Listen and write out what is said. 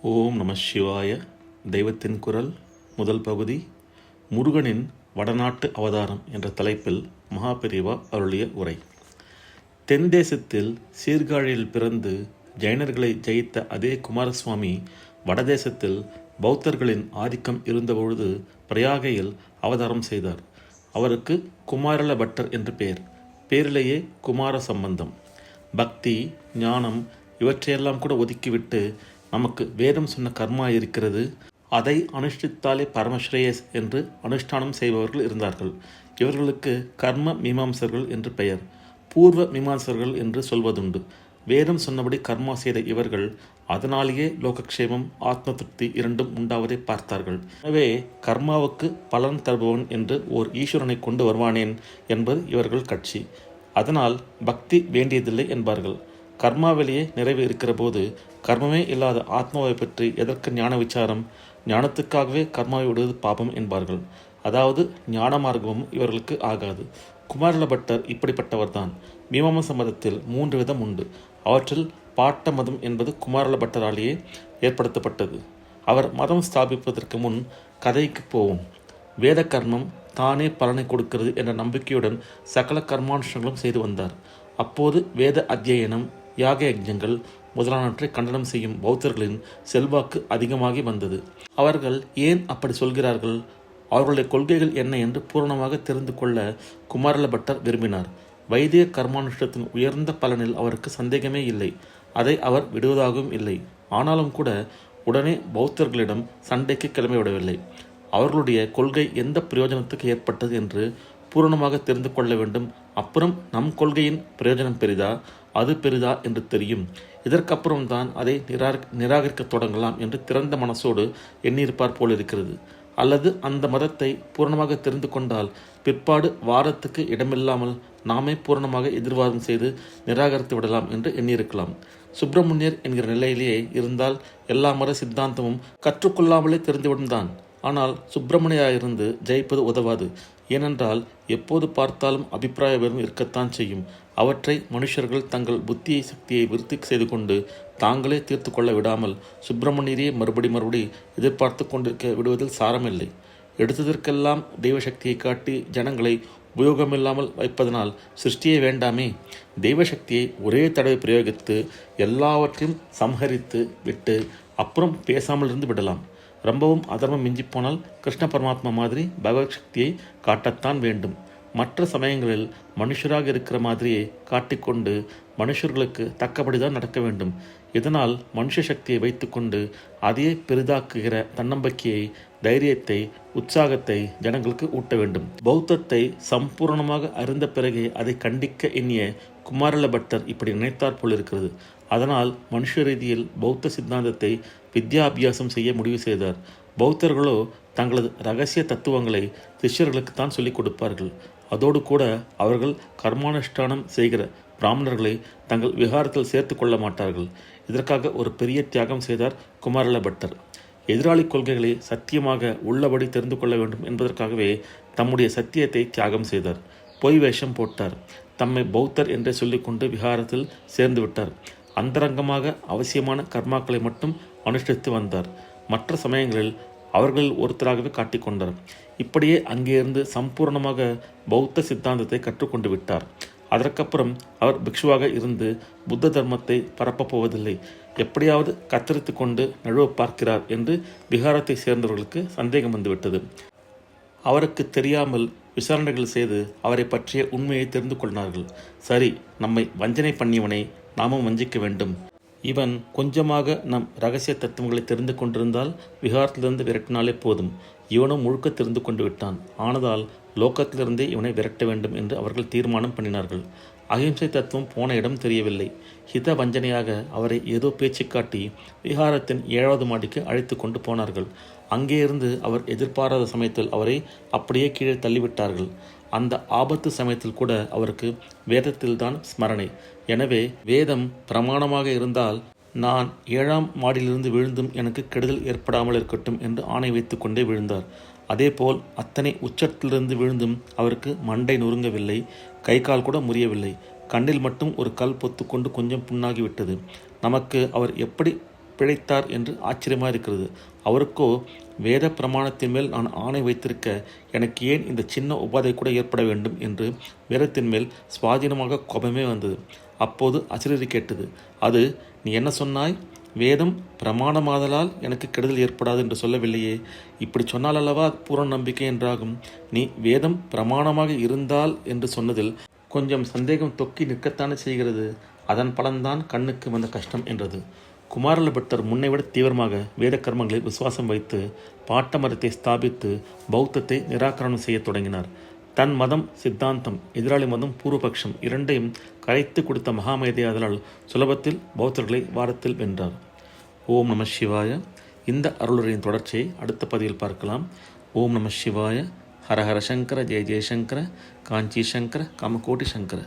ஓம் நம சிவாய. தெய்வத்தின் குரல் முதல் பகுதி, முருகனின் வடநாட்டு அவதாரம் என்ற தலைப்பில் மகாபெரிவா அருளிய உரை. தென் தேசத்தில் சீர்காழியில் பிறந்து ஜைனர்களை ஜெயித்த அதே குமாரசுவாமி வடதேசத்தில் பௌத்தர்களின் ஆதிக்கம் இருந்தபொழுது பிரயாகையில் அவதாரம் செய்தார். அவருக்கு குமாரல பட்டர் என்று பெயர். பேரிலேயே குமார சம்பந்தம். பக்தி, ஞானம் இவற்றையெல்லாம் கூட ஒதுக்கிவிட்டு நமக்கு வேதம் சொன்ன கர்மா இருக்கிறது, அதை அனுஷ்டித்தாலே பரமஸ்ரேயஸ் என்று அனுஷ்டானம் செய்பவர்கள் இருந்தார்கள். இவர்களுக்கு கர்ம மீமாம்சர்கள் என்று பெயர். பூர்வ மீமாம்சர்கள் என்று சொல்வதுண்டு. வேதம் சொன்னபடி கர்மா செய்த இவர்கள் அதனாலேயே லோகக்ஷேமம், ஆத்ம திருப்தி இரண்டும் உண்டாவதை பார்த்தார்கள். எனவே கர்மாவுக்கு பலன் தருபவன் என்று ஓர் ஈஸ்வரனை கொண்டு வருவானேன் என்பது இவர்கள் கட்சி. அதனால் பக்தி வேண்டியதில்லை என்பார்கள். கர்மாவிலேயே நிறைவு இருக்கிற போது கர்மமே இல்லாத ஆத்மாவை பற்றி எதற்கு ஞான விசாரம்? ஞானத்துக்காகவே கர்மாவை விடுவது பாபம் என்பார்கள். அதாவது ஞான மார்க்கமும் இவர்களுக்கு ஆகாது. குமாரல பட்டர் இப்படிப்பட்டவர்தான். மீமாம்ச மதத்தில் 3 விதம் உண்டு. அவற்றில் பாட்ட மதம் என்பது குமாரல பட்டராலேயே ஏற்படுத்தப்பட்டது. அவர் மதம் ஸ்தாபிப்பதற்கு முன் கதைக்கு போவோம். வேத கர்மம் தானே பலனை கொடுக்கிறது என்ற நம்பிக்கையுடன் சகல கர்மானுஷ்டங்களும் செய்து வந்தார். அப்போது வேத அத்தியனம், யாக யஜ்ஞங்கள் முதலானவற்றை கண்டனம் செய்யும் பௌத்தர்களின் செல்வாக்கு அதிகமாகி வந்தது. அவர்கள் ஏன் அப்படி சொல்கிறார்கள், அவர்களுடைய கொள்கைகள் என்ன என்று பூரணமாக தெரிந்து கொள்ள குமாரல பட்டர் விரும்பினார். வைதிக கர்மானுஷ்டத்தின் உயர்ந்த பலனில் அவருக்கு சந்தேகமே இல்லை. அதை அவர் விடுவதாகவும் இல்லை. ஆனாலும் கூட உடனே பௌத்தர்களிடம் சண்டைக்கு கிளம்பிவிடவில்லை. அவர்களுடைய கொள்கை எந்த பிரயோஜனத்துக்கு ஏற்பட்டது என்று பூரணமாக தெரிந்து கொள்ள வேண்டும். அப்புறம் நம் கொள்கையின் பிரயோஜனம் பெரிதா, அது பெரிதா என்று தெரியும். இதற்கப்புறம்தான் அதை நிராகரிக்க தொடங்கலாம் என்று திறந்த மனசோடு எண்ணியிருப்பார் போலிருக்கிறது. அல்லது அந்த மதத்தை பூரணமாக தெரிந்து கொண்டால் பிற்பாடு வாரத்துக்கு இடமில்லாமல் நாமே பூரணமாக எதிர்வாதம் செய்து நிராகரித்து விடலாம் என்று எண்ணியிருக்கலாம். சுப்பிரமணியர் என்கிற நிலையிலேயே இருந்தால் எல்லா மத சித்தாந்தமும் கற்றுக்கொள்ளாமலே தெரிந்துவிடும் தான். ஆனால் சுப்பிரமணியாயிருந்து ஜெயிப்பது உதவாது. ஏனென்றால் எப்போது பார்த்தாலும் அபிப்பிராய வேறும் இருக்கத்தான் செய்யும். அவற்றை மனுஷர்கள் தங்கள் புத்தியை சக்தியை விருத்தி செய்து கொண்டு தாங்களே தீர்த்து கொள்ள விடாமல் சுப்பிரமணியரையே மறுபடி எதிர்பார்த்து கொண்டிருக்க விடுவதில் சாரமில்லை. எடுத்ததற்கெல்லாம் தெய்வசக்தியை காட்டி ஜனங்களை உபயோகமில்லாமல் வைப்பதனால் சிருஷ்டியே வேண்டாமே. தெய்வசக்தியை ஒரே தடவை பிரயோகித்து எல்லாவற்றையும் சம்ஹரித்து விட்டு அப்புறம் பேசாமல் இருந்து விடலாம். ரொம்பவும் அதர்மம் மிஞ்சிப்போனால் கிருஷ்ண பரமாத்மா மாதிரி பகவத் சக்தியை காட்டத்தான் வேண்டும். மற்ற சமயங்களில் மனுஷராக இருக்கிற மாதிரியே காட்டிக்கொண்டு மனுஷர்களுக்கு தக்கபடிதான் நடக்க வேண்டும். இதனால் மனுஷ சக்தியை வைத்துக்கொண்டு அதையே பெரிதாக்குகிற தன்னம்பிக்கையை, தைரியத்தை, உற்சாகத்தை ஜனங்களுக்கு ஊட்ட வேண்டும். பௌத்தத்தை சம்பூர்ணமாக அறிந்த பிறகே அதை கண்டிக்க எண்ணிய குமாரல பட்டர் இப்படி நினைத்தார் போலிருக்கிறது. அதனால் மனுஷ ரீதியில் பௌத்த சித்தாந்தத்தை வித்யாபியாசம் செய்ய முடிவு செய்தார். பௌத்தர்களோ தங்களது இரகசிய தத்துவங்களை சிஷ்யர்களுக்குத்தான் சொல்லிக் கொடுப்பார்கள். அதோடு கூட அவர்கள் கர்மானுஷ்டானம் செய்கிற பிராமணர்களை தங்கள் விகாரத்தில் சேர்த்து கொள்ள மாட்டார்கள். இதற்காக ஒரு பெரிய தியாகம் செய்தார் குமாரல பட்டர். எதிராளி கொள்கைகளை சத்தியமாக உள்ளபடி தெரிந்து கொள்ள வேண்டும் என்பதற்காகவே தம்முடைய சத்தியத்தை தியாகம் செய்தார். பொய் வேஷம் போட்டார். தம்மை பௌத்தர் என்றே சொல்லிக்கொண்டு விகாரத்தில் சேர்ந்து விட்டார். அந்தரங்கமாக அவசியமான கர்மாக்களை மட்டும் அனுஷ்டித்து வந்தார். மற்ற சமயங்களில் அவர்களில் ஒருத்தராகவே காட்டிக்கொண்டார். இப்படியே அங்கேயிருந்து சம்பூர்ணமாக பௌத்த சித்தாந்தத்தை கற்றுக்கொண்டு விட்டார். அதற்கப்புறம் அவர் பிக்ஷுவாக இருந்து புத்த தர்மத்தை பரப்பப் போவதில்லை, எப்படியாவது கத்தரித்து கொண்டு நழுவ பார்க்கிறார் என்று விகாரத்தை சேர்ந்தவர்களுக்கு சந்தேகம் வந்துவிட்டது. அவருக்கு தெரியாமல் விசாரணைகள் செய்து அவரை பற்றிய உண்மையை தெரிந்து கொண்டார்கள். சரி, நம்மை வஞ்சனை பண்ணியவனை நாமும் வஞ்சிக்க வேண்டும். இவன் கொஞ்சமாக நம் இரகசிய தத்துவங்களை தெரிந்து கொண்டிருந்தால் விகாரத்திலிருந்து விரட்டினாலே போதும். இவனும் முழுக்க தெரிந்து கொண்டு விட்டான். ஆனதால் லோகத்திலிருந்தே இவனை விரட்ட வேண்டும் என்று அவர்கள் தீர்மானம் பண்ணினார்கள். அகிம்சை தத்துவம் போன இடம் தெரியவில்லை. ஹித வஞ்சனையாக அவரை ஏதோ பேச்சு காட்டி விகாரத்தின் 7வது மாடிக்கு அழைத்து கொண்டு போனார்கள். அங்கேயிருந்து அவர் எதிர்பாராத சமயத்தில் அவரை அப்படியே கீழே தள்ளிவிட்டார்கள். அந்த ஆபத்து சமயத்தில் கூட அவருக்கு வேதத்தில்தான் ஸ்மரணை. எனவே வேதம் பிரமாணமாக இருந்தால் நான் 7ஆம் மாடியிலிருந்து விழுந்தும் எனக்கு கெடுதல் ஏற்படாமல் இருக்கட்டும் என்று ஆணை வைத்து கொண்டே விழுந்தார். அதேபோல் அத்தனை உச்சத்திலிருந்து விழுந்தும் அவருக்கு மண்டை நொறுங்கவில்லை, கை கால் கூட முறியவில்லை. கண்ணில் மட்டும் ஒரு கல் பொத்துக்கொண்டு கொஞ்சம் புண்ணாகிவிட்டது. நமக்கு அவர் எப்படி பிழைத்தார் என்று ஆச்சரியமாக இருக்கிறது. அவருக்கோ வேத பிரமாணத்தின் மேல் நான் ஆணை வைத்திருக்க எனக்கு ஏன் இந்த சின்ன உபாதை கூட ஏற்பட வேண்டும் என்று வேதத்தின் மேல் சுவாதீனமாக கோபமே வந்தது. அப்போது அசிரீரி கேட்டது, அது நீ என்ன சொன்னாய்? வேதம் பிரமாணமாதலால் எனக்கு கெடுதல் ஏற்படாது என்று சொல்லவில்லையே. இப்படி சொன்னால் அல்லவா பூரண நம்பிக்கை என்றாகும். நீ வேதம் பிரமாணமாக இருந்தால் என்று சொன்னதில் கொஞ்சம் சந்தேகம் தொக்கி நிற்கத்தானே செய்கிறது. அதன் பலன்தான் கண்ணுக்கு வந்த கஷ்டம் என்றது. குமாரல பட்டர் முன்னைவிட தீவிரமாக வேத கர்மங்களில் விசுவாசம் வைத்து பாட்ட மதத்தை ஸ்தாபித்து பௌத்தத்தை நிராகரணம் செய்ய தொடங்கினார். தன் மதம் சித்தாந்தம், எதிராளி மதம் பூர்வபக்ஷம் இரண்டையும் கரைத்து கொடுத்த மகாமேதையாதலால் சுலபத்தில் பௌத்தர்களை வாரத்தில் வென்றார். ஓம் நம சிவாய. இந்த அருளுரையின் தொடர்ச்சியை அடுத்த பதிவில் பார்க்கலாம். ஓம் நம சிவாய. ஹரஹர சங்கர, ஜெய ஜெயசங்கர, காஞ்சி சங்கர, காமகோட்டி சங்கர.